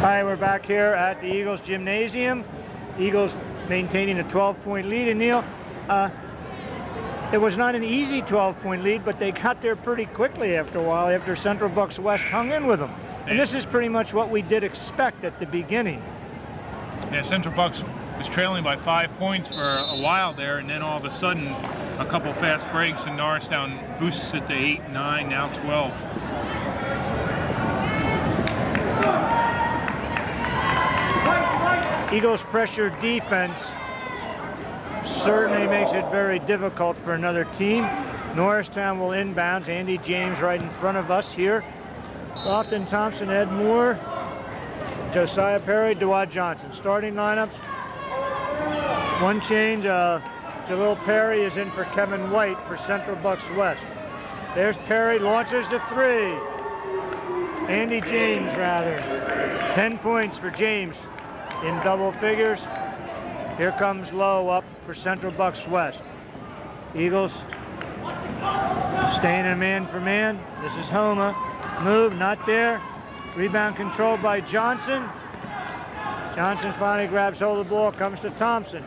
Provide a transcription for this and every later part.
Hi, we're back here at the Eagles gymnasium. Eagles maintaining a 12-point lead. And Neil, it was not an easy 12-point lead, but they got there pretty quickly after a while, after Central Bucks West hung in with them. And this is pretty much what we did expect at the beginning. Yeah, Central Bucks was trailing by 5 points for a while there, and then all of a sudden, a couple fast breaks, and Norristown boosts it to 8, 9, now 12. Eagles' pressure defense certainly makes it very difficult for another team. Norristown will inbounds. Andy James right in front of us here. Lofton Thompson, Ed Moore, Josiah Perry, Dewad Johnson. Starting lineups. One change, Jalil Perry is in for Kevin White for Central Bucks West. There's Perry, launches the three. Andy James, rather. 10 points for James in double figures. Here comes Lowe up for Central Bucks West. Eagles staying in man for man. This is Homa. Move, not there. Rebound controlled by Johnson. Johnson finally grabs hold of the ball, comes to Thompson.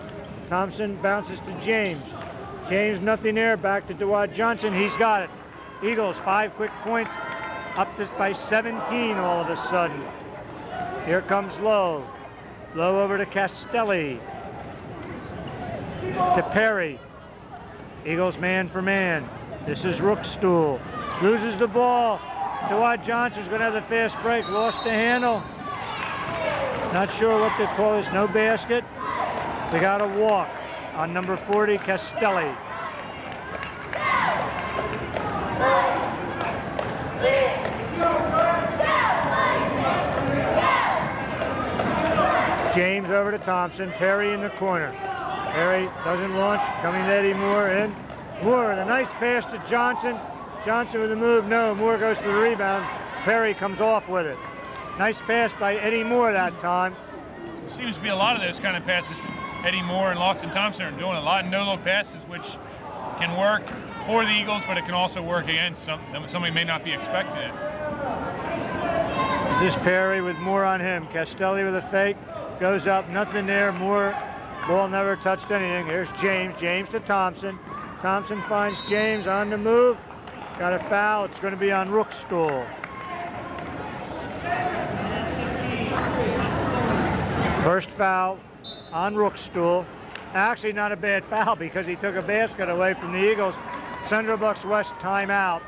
Thompson bounces to James. James, nothing there, back to Dewad Johnson. He's got it. Eagles, 5 quick points, up this by 17 all of a sudden. Here comes Lowe. Lowe over to Castelli. To Perry. Eagles man for man. This is Rookstool. Loses the ball. Dewad Johnson's going to have the fast break. Lost the handle. Not sure what they call this. No basket. They got a walk on number 40, Castelli. James over to Thompson. Perry in the corner. Perry doesn't launch. Coming to Eddie Moore in. Moore, the nice pass to Johnson. Johnson with the move. No, Moore goes for the rebound. Perry comes off with it. Nice pass by Eddie Moore that time. Seems to be a lot of those kind of passes. Eddie Moore and Lofton Thompson are doing a lot of no-look passes, which can work for the Eagles, but it can also work against somebody may not be expecting it. This is Perry with Moore on him. Castelli with a fake. Goes up, nothing there. Moore, ball never touched anything. Here's James. James to Thompson. Thompson finds James on the move. Got a foul. It's going to be on Rookstool. First foul on Rookstool. Actually not a bad foul because he took a basket away from the Eagles. Central Bucks West timeout.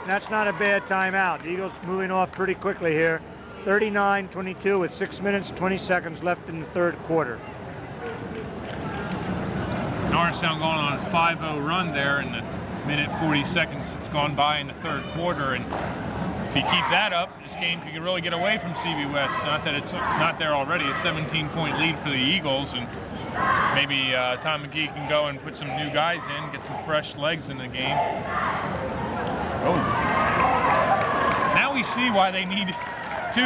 That's not a bad timeout. The Eagles moving off pretty quickly here. 39-22 with 6 minutes, 20 seconds left in the third quarter. Norristown going on a 5-0 run there in the minute 40 seconds it's gone by in the third quarter, and if you keep that up, this game could really get away from CB West. Not that it's not there already. A 17-point lead for the Eagles, and maybe Tom McGee can go and put some new guys in, get some fresh legs in the game. Oh. Now we see why they need 2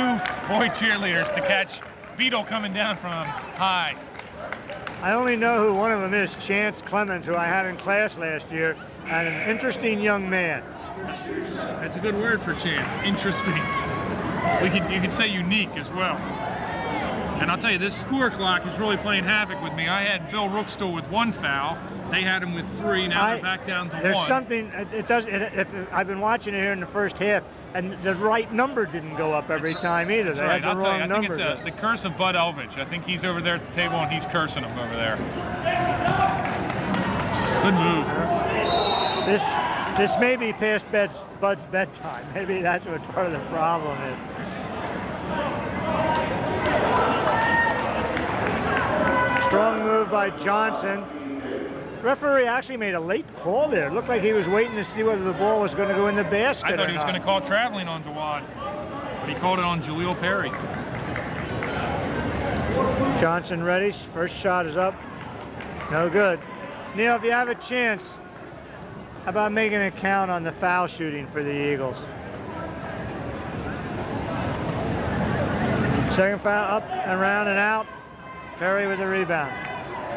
boy cheerleaders to catch Beetle coming down from high. I only know who one of them is, Chance Clemens, who I had in class last year, and an interesting young man. That's a good word for Chance, interesting. You could say unique as well. And I'll tell you, this score clock is really playing havoc with me. I had Bill Rookstool with 1 foul. They had him with 3. Now they're back down to 1. There's something, I've been watching it here in the first half, and the right number didn't go up every time either. They had the wrong number. I think it's the curse of Bud Elvidge. I think he's over there at the table and he's cursing him over there. Good move. This may be past Bud's bedtime. Maybe that's what part of the problem is. Strong move by Johnson. Referee actually made a late call there. It looked like he was waiting to see whether the ball was going to go in the basket. I thought he was going to call traveling on Dewad, but he called it on Jalil Perry. Johnson ready. First shot is up. No good. Neil, if you have a chance, how about making a count on the foul shooting for the Eagles? Second foul, up and around and out. Perry with the rebound.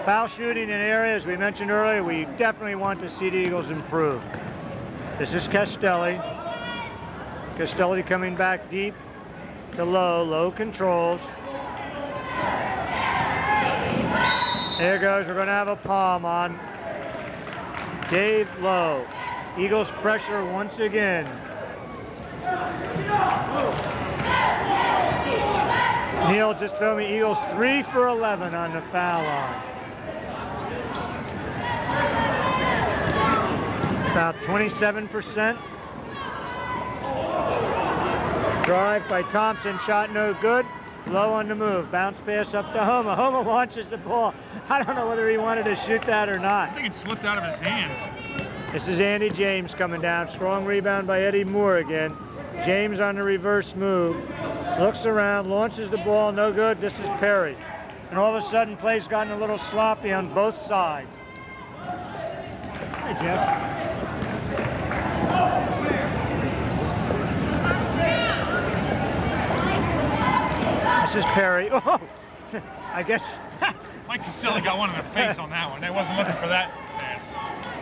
Foul shooting in areas we mentioned earlier, we definitely want to see the Eagles improve. This is Castelli. Castelli coming back deep. to Lowe. Lowe controls. There goes. We're going to have a palm on Dave Lowe. Eagles pressure once again. Neil just told me Eagles 3 for 11 on the foul line. About 27%. Drive by Thompson, shot no good. Low on the move, bounce pass up to Homa. Homa launches the ball. I don't know whether he wanted to shoot that or not. I think it slipped out of his hands. This is Andy James coming down. Strong rebound by Eddie Moore again. James on the reverse move. Looks around, launches the ball, no good. This is Perry. And all of a sudden, play's gotten a little sloppy on both sides. Hey, Jeff. This is Perry. Oh, I guess. Mike Castelli got one in the face on that one. They wasn't looking for that pass.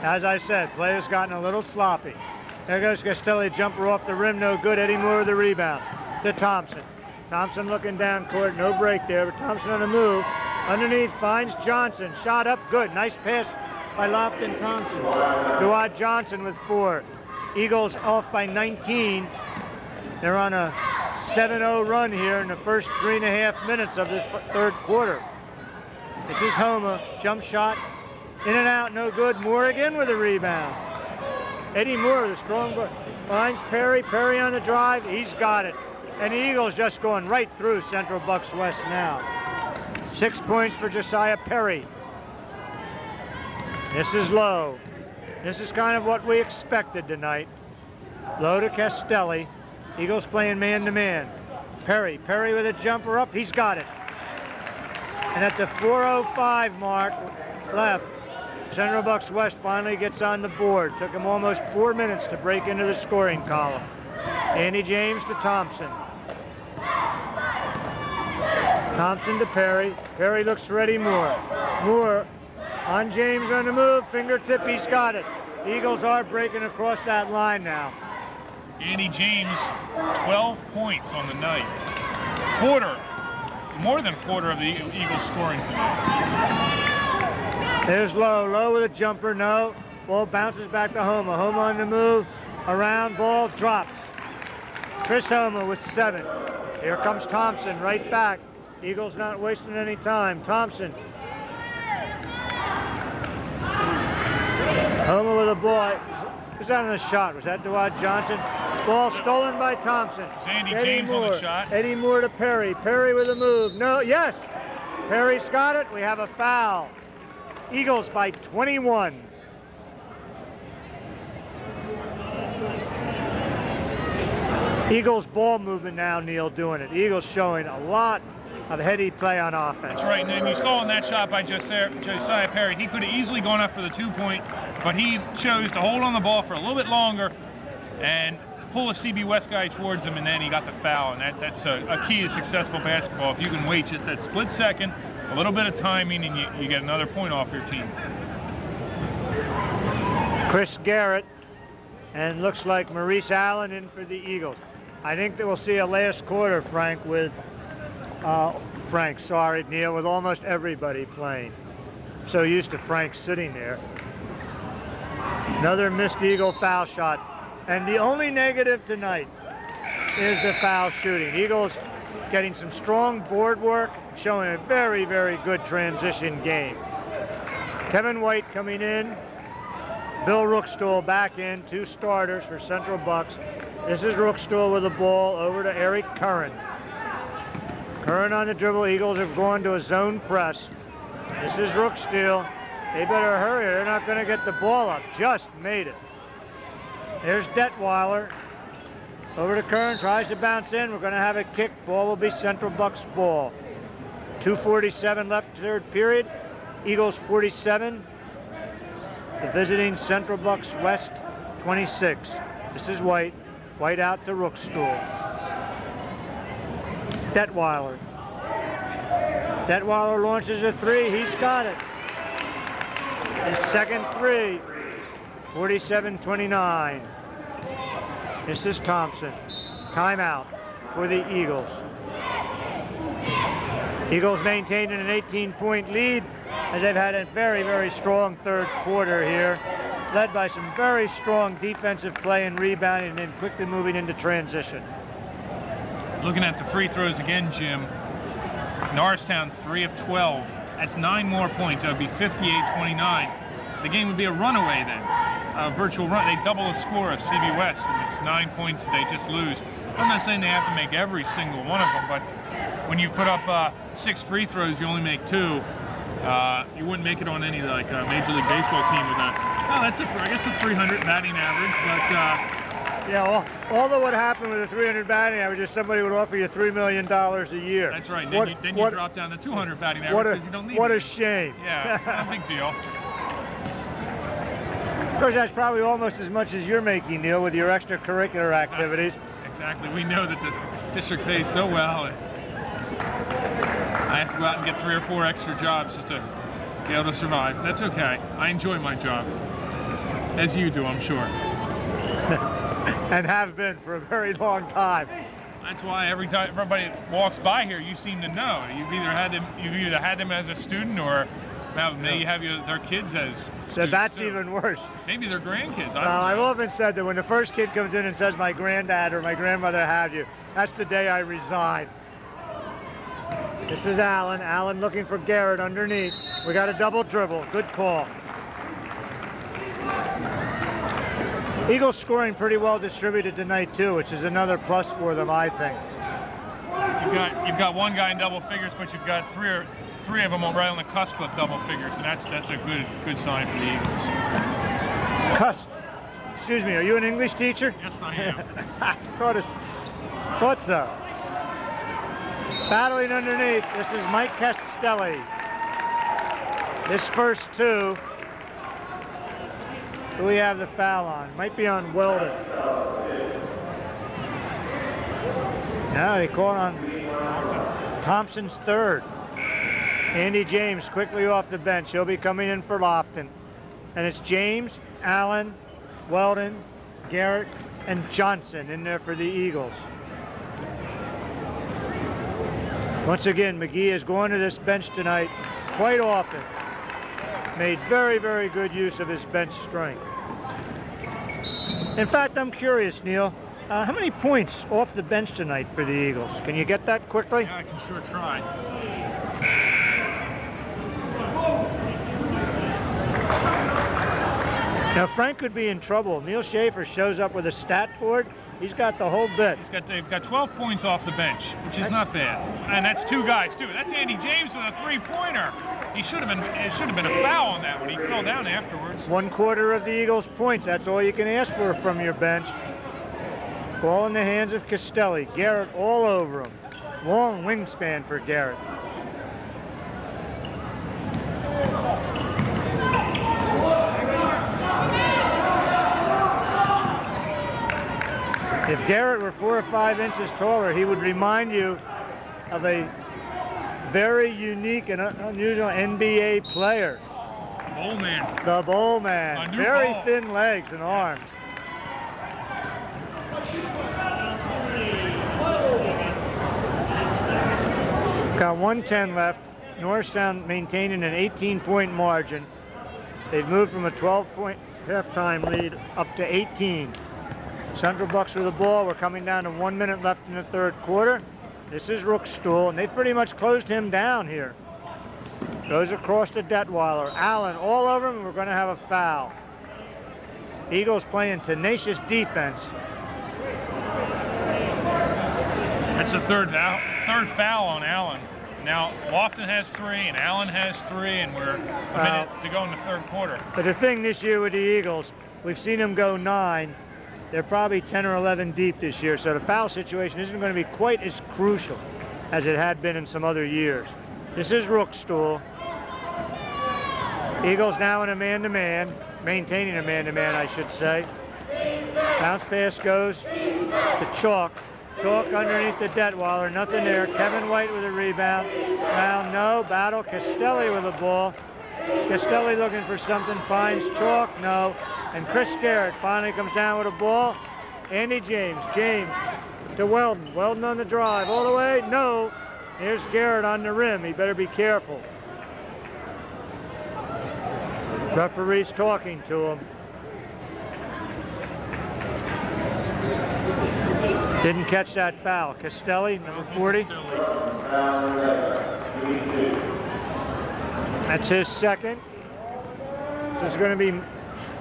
As I said, play has gotten a little sloppy. There goes Castelli, jumper off the rim, no good. Eddie Moore with the rebound to Thompson. Thompson looking down court, no break there, but Thompson on the move. Underneath finds Johnson, shot up, good. Nice pass by Lofton Thompson. Duad Johnson with 4. Eagles off by 19. They're on a 7-0 run here in the first 3.5 minutes of the third quarter. This is Homa, jump shot, in and out, no good. Moore again with a rebound. Eddie Moore, the strong boy, finds Perry. Perry on the drive, he's got it. And the Eagles just going right through Central Bucks West now. 6 points for Josiah Perry. This is Lowe. This is kind of what we expected tonight. Lowe to Castelli. Eagles playing man-to-man. Perry with a jumper up, he's got it. And at the 4:05 mark left, Central Bucks West finally gets on the board. Took him almost 4 minutes to break into the scoring column. Andy James to Thompson. Thompson to Perry. Perry looks for Eddie Moore. Moore on James on the move, fingertip, he's got it. The Eagles are breaking across that line now. Andy James, 12 points on the night. More than a quarter of the Eagles scoring tonight. There's Lowe. Lowe with a jumper, no. Ball bounces back to Homa. Homa on the move, around, ball drops. Chris Homa with 7. Here comes Thompson, right back. Eagles not wasting any time. Thompson. Homa with a ball. Who's that on the shot? Was that Duad Johnson? Ball stolen by Thompson. It's Andy James on the shot. Eddie Moore to Perry. Perry with a move. No, yes. Perry's got it. We have a foul. Eagles by 21. Eagles ball movement now, Neil, doing it. Eagles showing a lot of heady play on offense. That's right, and you saw in that shot by Josiah Perry, he could have easily gone up for the 2-point, but he chose to hold on the ball for a little bit longer and pull a CB West guy towards him, and then he got the foul, and that's a key to successful basketball. If you can wait just that split second, a little bit of timing, and you get another point off your team. Chris Garrett, and looks like Maurice Allen in for the Eagles. I think that we'll see a last quarter, Frank, with Neil, with almost everybody playing. So used to Frank sitting there. Another missed Eagle foul shot. And the only negative tonight is the foul shooting. Eagles getting some strong board work, showing a very, very good transition game. Kevin White coming in. Bill Rookstool back in, 2 starters for Central Bucks. This is Rookstool with the ball over to Eric Curran. Curran on the dribble. Eagles have gone to a zone press. This is Rookstool. They better hurry. They're not going to get the ball up. Just made it. There's Detweiler. Over to Curran. Tries to bounce in. We're going to have a kick. Ball will be Central Bucks ball. 2:47 left, third period. Eagles 47. The visiting Central Bucks West 26. This is White. White out to Rookstool. Detweiler. Detweiler launches a 3. He's got it. His second 3. 47-29. This is Thompson. Timeout. for the Eagles. Eagles maintaining an 18-point lead as they've had a very, very strong third quarter here, led by some very strong defensive play and rebounding, and then quickly moving into transition. Looking at the free throws again, Jim, Norristown 3 of 12. That's 9 more points. That would be 58-29. The game would be a runaway then, a virtual run. They double the score of CB West, and it's 9 points they just lose. I'm not saying they have to make every single one of them, but when you put up 6 free throws, you only make 2. You wouldn't make it on any like Major League Baseball team with a, oh, that's I guess a 300 batting average, but yeah, all that would happen with a 300 batting average is somebody would offer you $3 million a year. That's right. Then you drop down to 200 batting average because you don't need it. What a shame. Yeah, no big deal. Of course, that's probably almost as much as you're making, Neil, with your extracurricular activities. Exactly. We know that the district pays so well. I have to go out and get 3 or 4 extra jobs just to be able to survive. That's okay. I enjoy my job, as you do, I'm sure. And have been for a very long time. That's why every time everybody walks by here, you seem to know. You've either had them as a student, or now maybe you have their kids as so that's too. Even worse. Maybe their grandkids. I've often said that when the first kid comes in and says, my granddad or my grandmother have you, that's the day I resign. This is Allen. Allen looking for Garrett underneath. We got a double dribble. Good call. Eagles scoring pretty well distributed tonight too, which is another plus for them, I think. You've got one guy in double figures, but you've got three of them right on the cusp of double figures, and that's a good sign for the Eagles. Cusp. Excuse me, are you an English teacher? Yes, I am. Thought so. Battling underneath. This is Mike Castelli. His first 2. Who we have the foul on? Might be on Weldon. No, they call on Thompson's 3rd. Andy James quickly off the bench. He'll be coming in for Lofton. And it's James, Allen, Weldon, Garrett, and Johnson in there for the Eagles. Once again, McGee is going to this bench tonight quite often. Made very, very good use of his bench strength. In fact, I'm curious, Neil, how many points off the bench tonight for the Eagles? Can you get that quickly? Yeah, I can sure try. Now, Frank could be in trouble. Neil Schaefer shows up with a stat board. He's got the whole bit. They've got 12 points off the bench, which is not bad. And that's 2 guys, too. That's Andy James with a 3-pointer. It should have been a foul on that one. He fell down afterwards. 1/4 of the Eagles' points. That's all you can ask for from your bench. Ball in the hands of Castelli. Garrett all over him. Long wingspan for Garrett. If Garrett were 4 or 5 inches taller, he would remind you of a very unique and unusual NBA player. Bowl man. The Bowl man. Very thin legs and arms. Got 1:10 left. Norristown maintaining an 18-point margin. They've moved from a 12-point halftime lead up to 18. Central Bucks with the ball. We're coming down to 1 minute left in the third quarter. This is Rookstool, and they've pretty much closed him down here. Goes across to Detweiler. Allen all over him, and we're going to have a foul. Eagles playing tenacious defense. That's the third foul on Allen. Now, Lofton has 3, and Allen has 3, and we're a minute to go in the third quarter. But the thing this year with the Eagles, we've seen them go 9. They're probably 10 or 11 deep this year, so the foul situation isn't going to be quite as crucial as it had been in some other years. This is Rookstool. Eagles now in a man-to-man, maintaining a man-to-man, I should say. Bounce pass goes to Chalk. Chalk underneath the Detweiler, nothing there. Kevin White with a rebound. Now, no, battle. Castelli with the ball. Castelli looking for something, finds Chalk, no. And Chris Garrett finally comes down with a ball. Andy James. James to Weldon. Weldon on the drive, all the way, no. Here's Garrett on the rim, he better be careful. Referee's talking to him. Didn't catch that foul. Castelli, number 40. That's his second. This is going to be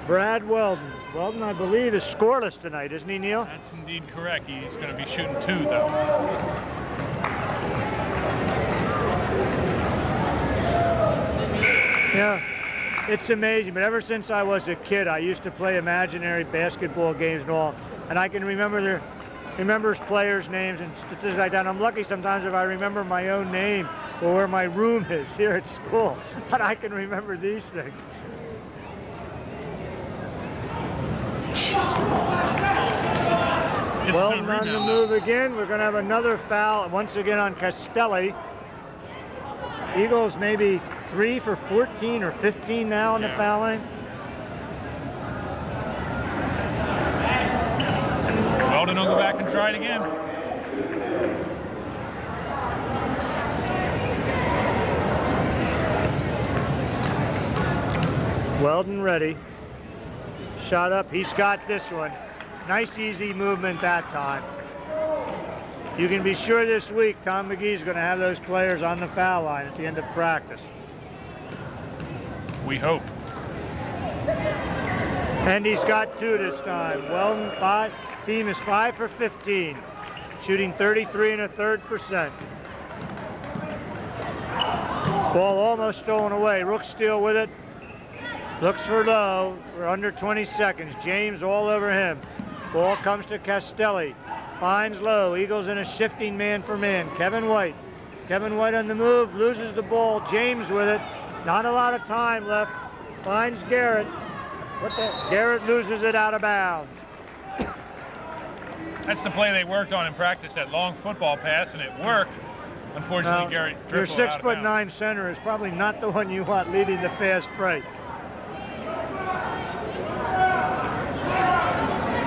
Brad Weldon. Weldon, I believe, is scoreless tonight, isn't he, Neil? That's indeed correct. He's going to be shooting 2, though. Yeah, it's amazing, but ever since I was a kid, I used to play imaginary basketball games and all, and I can remember players' names and statistics like that. I'm lucky sometimes if I remember my own name or where my room is here at school, but I can remember these things. Weldon on the move again. We're going to have another foul, once again on Castelli. Eagles maybe 3 for 14 or 15 now on the foul line. Weldon will go back and try it again. Weldon ready. Shot up, he's got this one. Nice easy movement that time. You can be sure this week Tom McGee's going to have those players on the foul line at the end of practice. We hope. And he's got 2 this time. Weldon, team is 5 for 15, shooting 33 1/3%. Ball almost stolen away. Rook steal with it. Looks for Lowe. We're under 20 seconds. James all over him. Ball comes to Castelli. Finds Lowe. Eagles in a shifting man-for-man. Kevin White. Kevin White on the move. Loses the ball. James with it. Not a lot of time left. Finds Garrett. Garrett loses it out of bounds. That's the play they worked on in practice, that long football pass, and it worked. Unfortunately, Garrett dribbled your it out of bounds. 6'9" center is probably not the one you want leading the fast break.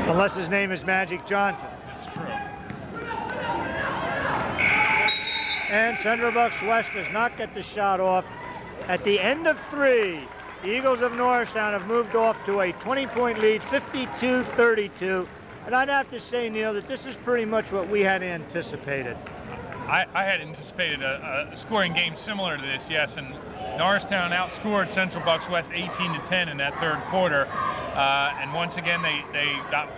Unless his name is Magic Johnson. That's true. And Central Bucks West does not get the shot off. At the end of 3, the Eagles of Norristown have moved off to a 20-point lead, 52-32. And I'd have to say, Neil, that this is pretty much what we had anticipated. I had anticipated a scoring game similar to this, yes, and Norristown outscored Central Bucks West 18-10 in that third quarter. And once again, they got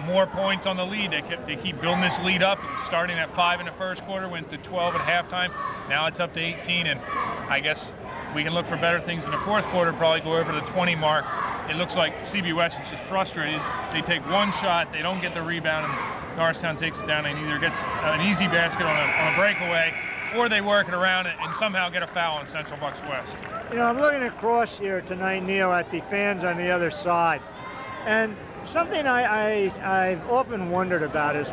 more points on the lead. They keep building this lead up. It was starting at 5 in the first quarter, went to 12 at halftime. Now it's up to 18, and I guess we can look for better things in the fourth quarter, probably go over the 20 mark. It looks like CB West is just frustrated. They take one shot, they don't get the rebound, and Norristown takes it down and either gets an easy basket on a breakaway, or they work it around and somehow get a foul on Central Bucks West. You know, I'm looking across here tonight, Neil, at the fans on the other side. And something I've often wondered about is,